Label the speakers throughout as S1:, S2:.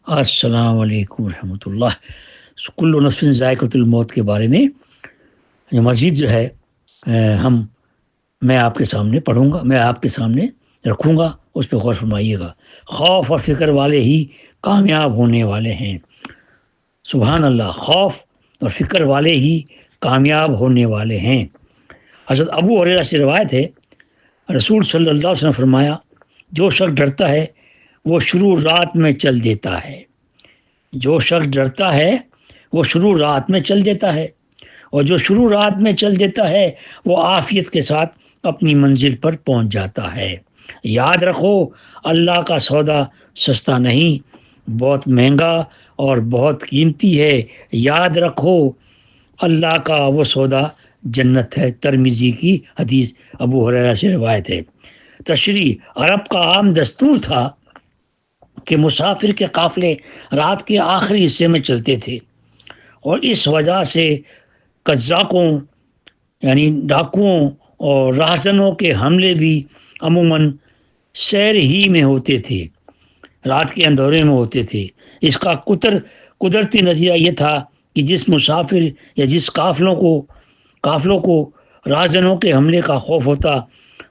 S1: السلام علیکم ورحمۃ اللہ۔ کل نفس ذائقۃ الموت کے بارے میں یہ مزید جو ہے ہم میں آپ کے سامنے پڑھوں گا، میں آپ کے سامنے رکھوں گا، اس پہ غور فرمائیے گا۔ خوف اور فکر والے ہی کامیاب ہونے والے ہیں۔ سبحان اللہ، خوف اور فکر والے ہی کامیاب ہونے والے ہیں۔ حضرت ابو ہریرہ سے روایت ہے، رسول صلی اللہ علیہ وسلم نے فرمایا، جو شخص ڈرتا ہے وہ شروع رات میں چل دیتا ہے۔ جو شخص ڈرتا ہے وہ شروع رات میں چل دیتا ہے، اور جو شروع رات میں چل دیتا ہے وہ عافیت کے ساتھ اپنی منزل پر پہنچ جاتا ہے۔ یاد رکھو، اللہ کا سودا سستا نہیں، بہت مہنگا اور بہت قیمتی ہے۔ یاد رکھو، اللہ کا وہ سودا جنت ہے۔ ترمذی کی حدیث، ابو ہریرہ سے روایت ہے۔ تشریح: عرب کا عام دستور تھا کہ مسافر کے قافلے رات کے آخری حصے میں چلتے تھے، اور اس وجہ سے قزاقوں یعنی ڈاکوؤں اور راہزنوں کے حملے بھی عموماً سیر ہی میں ہوتے تھے، رات کے اندھیرے میں ہوتے تھے۔ اس کا قدرتی نتیجہ یہ تھا کہ جس مسافر یا جس قافلوں کو راہزنوں کے حملے کا خوف ہوتا،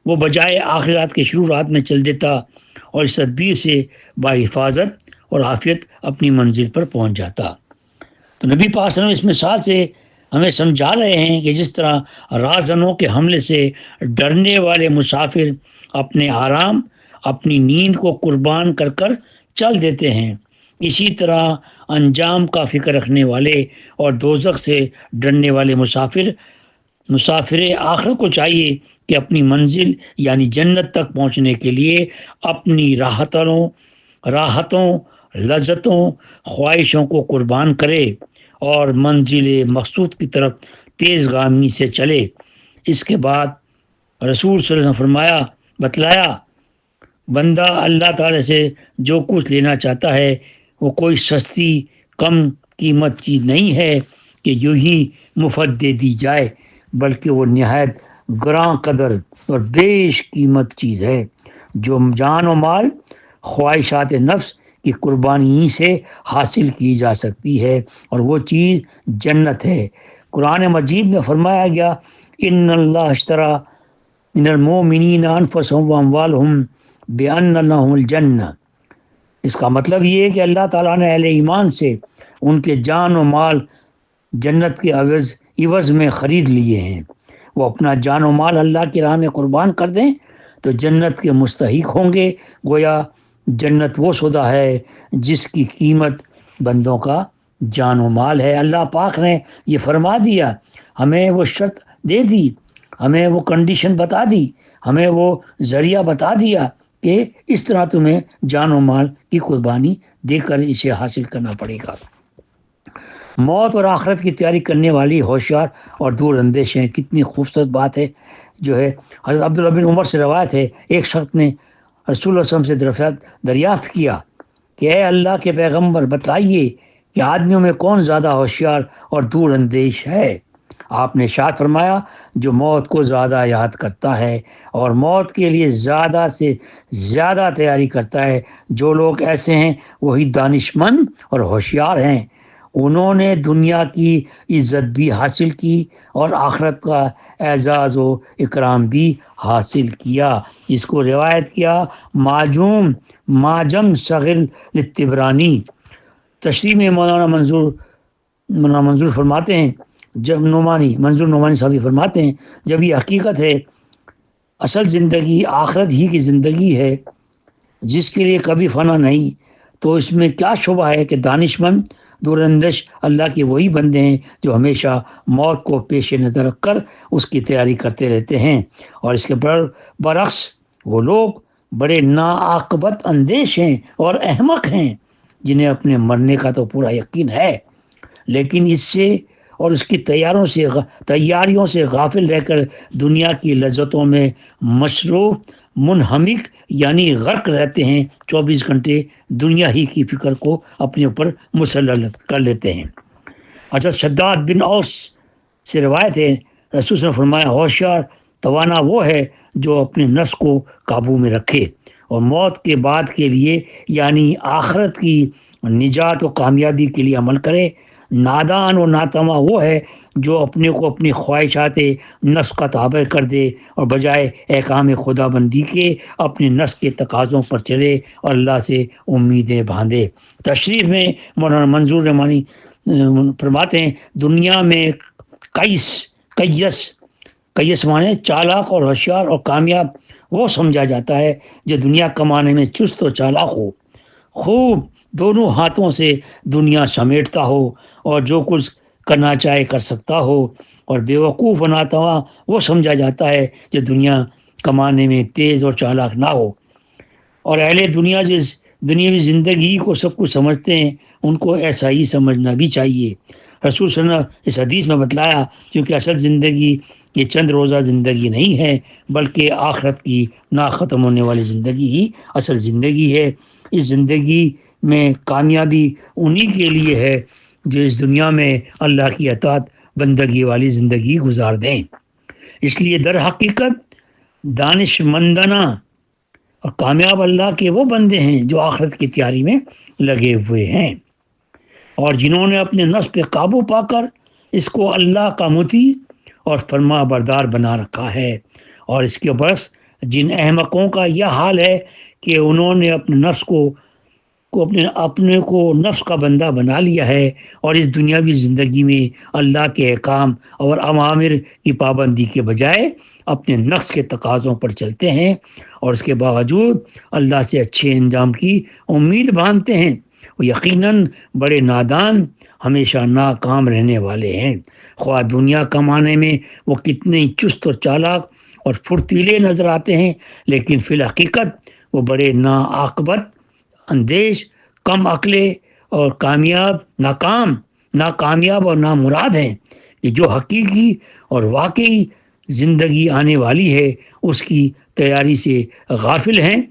S1: وہ بجائے آخری رات کے شروع رات میں چل دیتا، اور اس تدبیر سے باحفاظت اور عافیت اپنی منزل پر پہنچ جاتا۔ تو نبی پاک صلی اللہ علیہ وسلم اس مثال سے ہمیں سمجھا رہے ہیں کہ جس طرح راہزنوں کے حملے سے ڈرنے والے مسافر اپنے آرام، اپنی نیند کو قربان کر کر چل دیتے ہیں، اسی طرح انجام کا فکر رکھنے والے اور دوزخ سے ڈرنے والے مسافر آخرت کو چاہیے کہ اپنی منزل یعنی جنت تک پہنچنے کے لیے اپنی راحتوں، لذتوں، خواہشوں کو قربان کرے اور منزل مقصود کی طرف تیز گامی سے چلے۔ اس کے بعد رسول صلی اللہ علیہ وسلم بتلایا، بندہ اللہ تعالی سے جو کچھ لینا چاہتا ہے وہ کوئی سستی کم قیمت چیز نہیں ہے کہ یوں ہی مفت دے دی جائے، بلکہ وہ نہایت گراں قدر اور بیش قیمت چیز ہے جو جان و مال، خواہشات نفس کی قربانی سے حاصل کی جا سکتی ہے، اور وہ چیز جنت ہے۔ قرآن مجید میں فرمایا گیا، ان اللہ اشترى من المؤمنین انفسهم واموالهم بان لهم الجنہ۔ اس کا مطلب یہ ہے کہ اللہ تعالیٰ نے اہل ایمان سے ان کے جان و مال جنت کے عوض میں خرید لیے ہیں۔ وہ اپنا جان و مال اللہ کی راہ میں قربان کر دیں تو جنت کے مستحق ہوں گے۔ گویا جنت وہ سودا ہے جس کی قیمت بندوں کا جان و مال ہے۔ اللہ پاک نے یہ فرما دیا، ہمیں وہ شرط دے دی، ہمیں وہ کنڈیشن بتا دی، ہمیں وہ ذریعہ بتا دیا کہ اس طرح تمہیں جان و مال کی قربانی دے کر اسے حاصل کرنا پڑے گا۔ موت اور آخرت کی تیاری کرنے والی ہوشیار اور دور اندیش ہیں۔ کتنی خوبصورت بات ہے جو ہے۔ حضرت عبداللہ بن عمر سے روایت ہے، ایک شخص نے رسول اللہ صلی اللہ علیہ وسلم سے دریافت کیا کہ اے اللہ کے پیغمبر، بتائیے کہ آدمیوں میں کون زیادہ ہوشیار اور دور اندیش ہے؟ آپ نے ارشاد فرمایا، جو موت کو زیادہ یاد کرتا ہے اور موت کے لیے زیادہ سے زیادہ تیاری کرتا ہے۔ جو لوگ ایسے ہیں وہی دانشمند اور ہوشیار ہیں۔ انہوں نے دنیا کی عزت بھی حاصل کی اور آخرت کا اعزاز و اکرام بھی حاصل کیا۔ اس کو روایت کیا ماجم صغیر للطبرانی۔ تشریح میں مولانا منظور فرماتے ہیں، جب منظور نعمانی صاحب یہ فرماتے ہیں، جب یہ حقیقت ہے، اصل زندگی آخرت ہی کی زندگی ہے جس کے لیے کبھی فنا نہیں، تو اس میں کیا شبہ ہے کہ دانشمند دور اندیش اللہ کے وہی بندے ہیں جو ہمیشہ موت کو پیش نظر رکھ کر اس کی تیاری کرتے رہتے ہیں، اور اس کے برعکس وہ لوگ بڑے ناعاقبت اندیش ہیں اور احمق ہیں جنہیں اپنے مرنے کا تو پورا یقین ہے، لیکن اس سے اور اس کی تیاریوں سے غافل رہ کر دنیا کی لذتوں میں مصروف منہمک یعنی غرق رہتے ہیں، 24 گھنٹے دنیا ہی کی فکر کو اپنے اوپر مسلط کر لیتے ہیں۔ حضرت شداد بن اوس سے روایت ہے، رسول صلی اللہ علیہ وسلم نے فرمایا، ہوشیار توانا وہ ہے جو اپنے نفس کو قابو میں رکھے اور موت کے بعد کے لیے یعنی آخرت کی نجات و کامیابی کے لیے عمل کرے۔ نادان و ناتما وہ ہے جو اپنے کو اپنی خواہشات نفس کا تابع کر دے اور بجائے احکام خدا بندی کے اپنے نفس کے تقاضوں پر چلے اور اللہ سے امیدیں باندھے۔ تشریف میں مولانا منظور رحمانی فرماتے ہیں دنیا میں کیس مانے چالاک اور ہوشیار اور کامیاب وہ سمجھا جاتا ہے جو دنیا کمانے میں چست و چالاک ہو، خوب دونوں ہاتھوں سے دنیا سمیٹتا ہو اور جو کچھ کرنا چاہے کر سکتا ہو، اور بیوقوف و ناتواں وہ سمجھا جاتا ہے جو دنیا کمانے میں تیز اور چالاک نہ ہو۔ اور اہل دنیا جس دنیاوی زندگی کو سب کچھ سمجھتے ہیں ان کو ایسا ہی سمجھنا بھی چاہیے۔ رسول صلی اللہ علیہ وسلم اس حدیث میں بتلایا کیونکہ اصل زندگی یہ چند روزہ زندگی نہیں ہے بلکہ آخرت کی نا ختم ہونے والی زندگی ہی اصل زندگی ہے۔ اس زندگی میں کامیابی انہی کے لیے ہے جو اس دنیا میں اللہ کی اطاعت بندگی والی زندگی گزار دیں۔ اس لیے در حقیقت دانش مندانہ اور کامیاب اللہ کے وہ بندے ہیں جو آخرت کی تیاری میں لگے ہوئے ہیں اور جنہوں نے اپنے نفس پہ قابو پا کر اس کو اللہ کا مطیع اور فرما بردار بنا رکھا ہے۔ اور اس کے برعکس جن احمقوں کا یہ حال ہے کہ انہوں نے اپنے نفس کو اپنے کو نفس کا بندہ بنا لیا ہے اور اس دنیاوی زندگی میں اللہ کے احکام اور اوامر کی پابندی کے بجائے اپنے نفس کے تقاضوں پر چلتے ہیں اور اس کے باوجود اللہ سے اچھے انجام کی امید باندھتے ہیں، وہ یقیناً بڑے نادان ہمیشہ ناکام رہنے والے ہیں۔ خواہ دنیا کمانے میں وہ کتنے ہی چست اور چالاک اور پھرتیلے نظر آتے ہیں لیکن فی الحقیقت وہ بڑے ناعاقبت اندیش، کم عقلے اور ناکامیاب اور نامراد ہیں کہ جو حقیقی اور واقعی زندگی آنے والی ہے اس کی تیاری سے غافل ہیں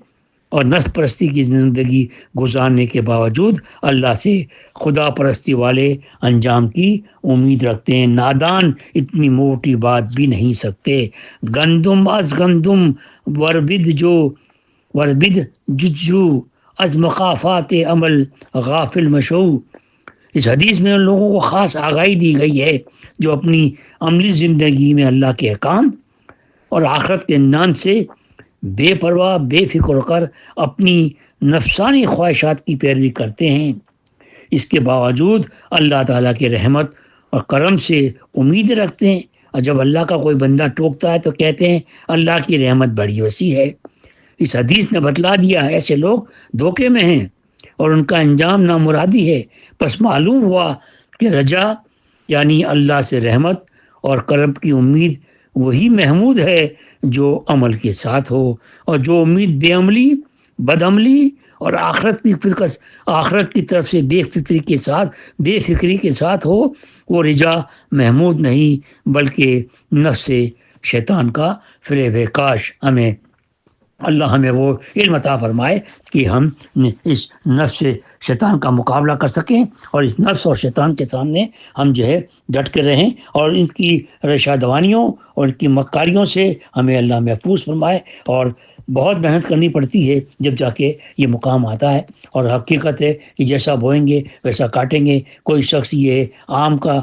S1: اور نفس پرستی کی زندگی گزارنے کے باوجود اللہ سے خدا پرستی والے انجام کی امید رکھتے ہیں۔ نادان اتنی موٹی بات بھی نہیں سکتے۔ گندم از گندم وربد ججو از مخافات عمل غافل مشو۔ اس حدیث میں ان لوگوں کو خاص آگاہی دی گئی ہے جو اپنی عملی زندگی میں اللہ کے احکام اور آخرت کے نام سے بے پرواہ بے فکر کر اپنی نفسانی خواہشات کی پیروی کرتے ہیں، اس کے باوجود اللہ تعالیٰ کے رحمت اور کرم سے امید رکھتے ہیں۔ اور جب اللہ کا کوئی بندہ ٹوکتا ہے تو کہتے ہیں اللہ کی رحمت بڑی وسیع ہے۔ اس حدیث نے بتلا دیا ہے ایسے لوگ دھوکے میں ہیں اور ان کا انجام نامرادی ہے۔ پس معلوم ہوا کہ رجا یعنی اللہ سے رحمت اور کرم کی امید وہی محمود ہے جو عمل کے ساتھ ہو، اور جو امید بے عملی، بد عملی اور آخرت کی طرف سے بے فکری کے ساتھ ہو وہ رجا محمود نہیں بلکہ نفس شیطان کا فریب ہے۔ کاش اللہ ہمیں وہ علم عطا فرمائے کہ ہم اس نفس شیطان کا مقابلہ کر سکیں اور اس نفس اور شیطان کے سامنے ہم ڈٹ کے رہیں اور ان کی رشا دوانیوں اور ان کی مکاریوں سے ہمیں اللہ محفوظ فرمائے۔ اور بہت محنت کرنی پڑتی ہے جب جا کے یہ مقام آتا ہے، اور حقیقت ہے کہ جیسا بوئیں گے ویسا کاٹیں گے۔ کوئی شخص یہ آم کا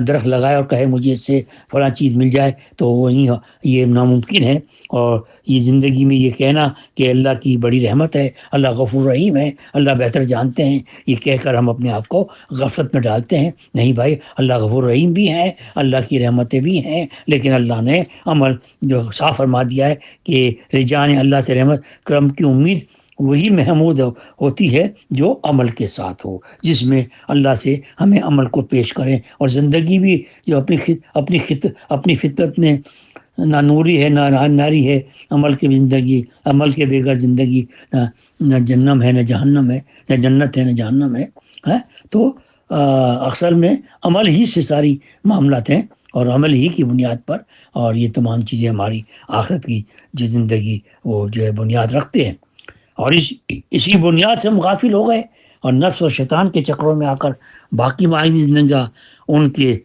S1: درخت لگائے اور کہے مجھے اس سے فلاں چیز مل جائے تو وہیں یہ ناممکن ہے۔ اور یہ زندگی میں یہ کہنا کہ اللہ کی بڑی رحمت ہے، اللہ غفور رحیم ہے، اللہ بہتر جانتے ہیں، یہ کہہ کر ہم اپنے آپ کو غفلت میں ڈالتے ہیں۔ نہیں بھائی، اللہ غفور رحیم بھی ہیں، اللہ کی رحمتیں بھی ہیں، لیکن اللہ نے عمل جو صاف فرما دیا ہے کہ رجان اللہ سے رحمت کرم کی امید وہی محمود ہوتی ہے جو عمل کے ساتھ ہو، جس میں اللہ سے ہمیں عمل کو پیش کریں۔ اور زندگی بھی جو اپنی فطرت میں نہ نوری ہے نہ ناری ہے، عمل کی زندگی، عمل کے بغیر زندگی نہ جنم ہے نہ جہنم ہے، نہ جنت ہے نہ جہنم ہے۔ تو اکثر میں عمل ہی سے ساری معاملات ہیں اور عمل ہی کی بنیاد پر، اور یہ تمام چیزیں ہماری آخرت کی جو زندگی وہ بنیاد رکھتے ہیں۔ اور اسی بنیاد سے ہم غافل ہو گئے اور نفس اور شیطان کے چکروں میں آ کر باقی معنی زندگی ان کے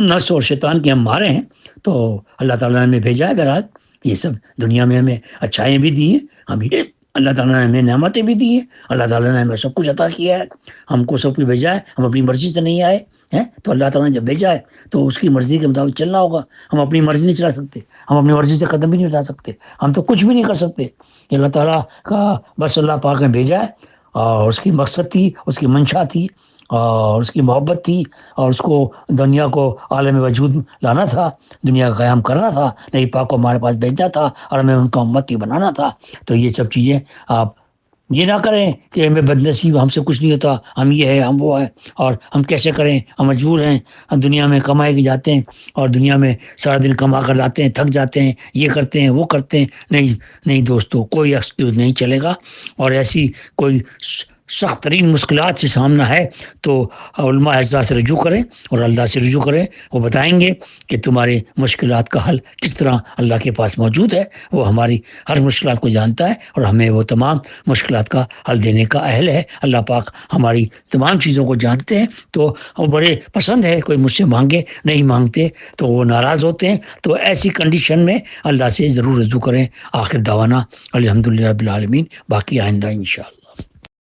S1: نفس اور شیطان کے ہم مارے ہیں۔ تو اللہ تعالیٰ نے ہمیں بھیجا ہے، بہرحال یہ سب دنیا میں ہمیں اچھائیاں بھی دی ہیں، ہم اللہ تعالیٰ نے ہمیں نعمتیں بھی دی ہیں، اللہ تعالیٰ نے ہمیں سب کچھ عطا کیا ہے، ہم کو سب کچھ بھیجا ہے، ہم اپنی مرضی سے نہیں آئے ہیں، تو اللہ تعالیٰ نے جب بھیجا ہے تو اس کی مرضی کے مطابق چلنا ہوگا. ہم اپنی مرضی نہیں چلا سکتے، ہم اپنی مرضی سے قدم بھی نہیں اٹھا سکتے، ہم تو کچھ بھی نہیں کر سکتے. یہ اللہ تعالیٰ کا بس اللہ پاک نے بھیجا ہے، اور اس کی مقصد تھی، اس کی منشا تھی، اور اس کی محبت تھی، اور اس کو دنیا کو عالم وجود لانا تھا، دنیا کا قیام کرنا تھا، نبی پاک کو ہمارے پاس بھیجنا تھا، اور ہمیں ان کا امتی بنانا تھا. تو یہ سب چیزیں آپ یہ نہ کریں کہ ہمیں بد نصیب، ہم سے کچھ نہیں ہوتا، ہم یہ ہے، ہم وہ ہے، اور ہم کیسے کریں، ہم مجبور ہیں، ہم دنیا میں کمائے کے جاتے ہیں، اور دنیا میں سارا دن کما کر لاتے ہیں، تھک جاتے ہیں، یہ کرتے ہیں وہ کرتے ہیں. نہیں نہیں دوستو، کوئی ایکسکیوز نہیں چلے گا. اور ایسی کوئی سخت ترین مشکلات سے سامنا ہے تو علماء اعزاز سے رجوع کریں اور اللہ سے رجوع کریں. وہ بتائیں گے کہ تمہارے مشکلات کا حل کس طرح اللہ کے پاس موجود ہے. وہ ہماری ہر مشکلات کو جانتا ہے، اور ہمیں وہ تمام مشکلات کا حل دینے کا اہل ہے. اللہ پاک ہماری تمام چیزوں کو جانتے ہیں، تو ہم بڑے پسند ہے کوئی مجھ سے مانگے، نہیں مانگتے تو وہ ناراض ہوتے ہیں. تو ایسی کنڈیشن میں اللہ سے ضرور رجوع کریں. آخر دعوانا الحمدللہ رب العالمین. باقی آئندہ انشاءاللہ.